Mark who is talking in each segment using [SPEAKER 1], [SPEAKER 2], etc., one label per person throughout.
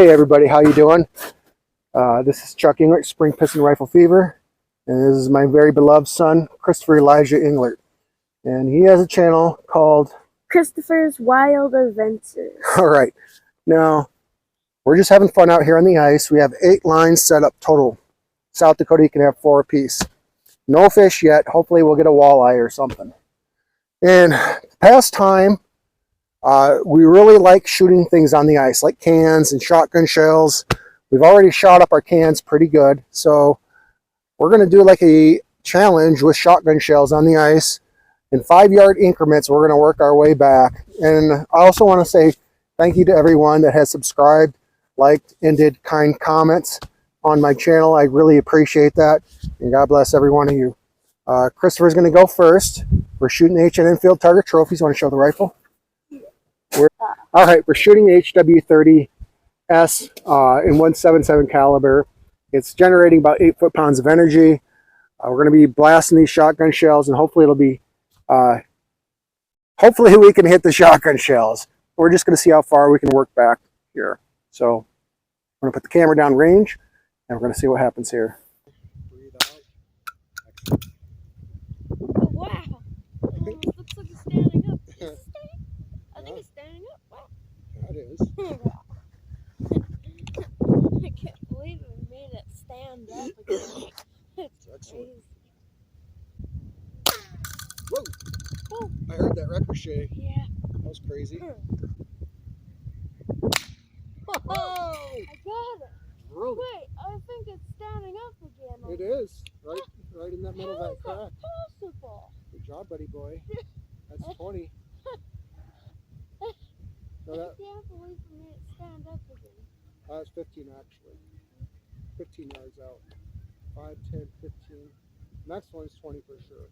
[SPEAKER 1] Hey everybody, how you doing? This is Chuck Englert, Spring Piston Rifle Fever, and this is my very beloved son, Christopher Elijah Englert, and he has a channel called
[SPEAKER 2] Christopher's Wild Adventures.
[SPEAKER 1] All right, now we're just having fun out here on the ice. We have 8 lines set up total. South Dakota, you can have 4 apiece. No fish yet. Hopefully we'll get a walleye or something. And past time, we really like shooting things on the ice, like cans and shotgun shells. We've already shot up our cans pretty good, so we're going to do like a challenge with shotgun shells on the ice. In 5-yard increments, we're going to work our way back. And I also want to say thank you to everyone that has subscribed, liked, and did kind comments on my channel. I really appreciate that, and God bless every one of you. Christopher's going to go first. We're shooting H&N Field Target Trophies. Want to show the rifle? All right, we're shooting the HW30S in 177 caliber. It's generating about 8 foot-pounds of energy. We're going to be blasting these shotgun shells, and hopefully it'll be, hopefully we can hit the shotgun shells. We're just going to see how far we can work back here. So I'm going to put the camera down range, and we're going to see what happens here. Breathe out.
[SPEAKER 2] Oh, wow. It almost looks like it's standing up. I think it's standing up. Wow.
[SPEAKER 1] That is.
[SPEAKER 2] I can't believe it made it stand up again. It's crazy.
[SPEAKER 1] Whoa!
[SPEAKER 2] Oh.
[SPEAKER 1] I heard that ricochet.
[SPEAKER 2] Yeah.
[SPEAKER 1] That was crazy.
[SPEAKER 2] Whoa! I got it.
[SPEAKER 1] Really?
[SPEAKER 2] Wait, I think it's standing up again.
[SPEAKER 1] It is. Right in that middle
[SPEAKER 2] How
[SPEAKER 1] of that crack.
[SPEAKER 2] is that possible?
[SPEAKER 1] Good job, buddy boy. That's 20. No,
[SPEAKER 2] I can't believe it made it stand up again.
[SPEAKER 1] That's 15 actually. 15 yards out. 5, 10, 15. Next one's 20 for sure.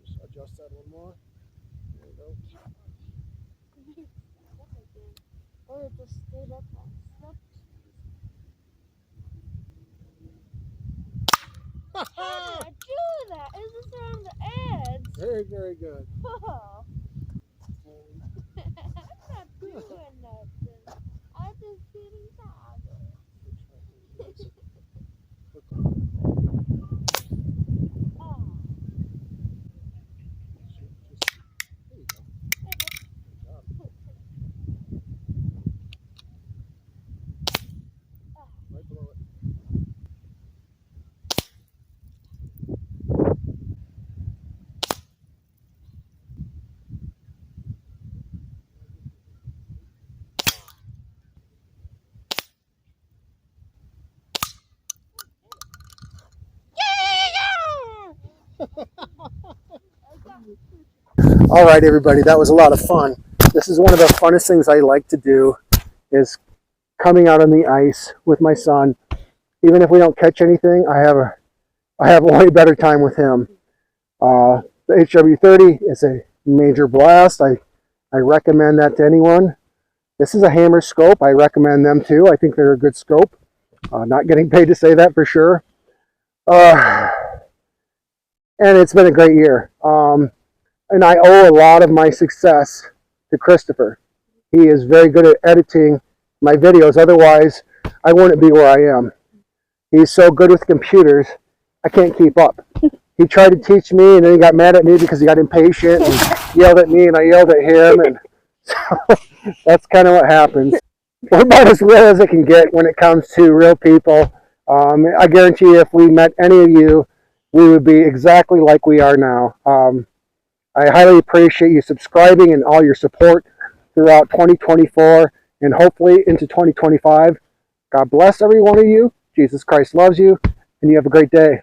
[SPEAKER 1] Just adjust that a little more. There we go.
[SPEAKER 2] Or it just stayed up on steps. How did I do that? It was around the edge.
[SPEAKER 1] Very, very good.
[SPEAKER 2] Oh. I'm not doing nothing. I'm just getting tired. Oh.
[SPEAKER 1] There you go. Good job. Right below it. All right, everybody, that was a lot of fun. This is one of the funnest things I like to do, is coming out on the ice with my son. Even if we don't catch anything, I have a way better time with him. The HW30 is a major blast. I recommend that to anyone. This is a Hammer scope. I recommend them too. I think they're a good scope. Not getting paid to say that for sure. And it's been a great year. And I owe a lot of my success to Christopher. He is very good at editing my videos. Otherwise, I wouldn't be where I am. He's so good with computers, I can't keep up. He tried to teach me, and then he got mad at me because he got impatient and yelled at me, and I yelled at him. And so that's kind of what happens. We're about as real as it can get when it comes to real people. I guarantee you, if we met any of you, we would be exactly like we are now. I highly appreciate you subscribing and all your support throughout 2024 and hopefully into 2025. God bless every one of you. Jesus Christ loves you, and you have a great day.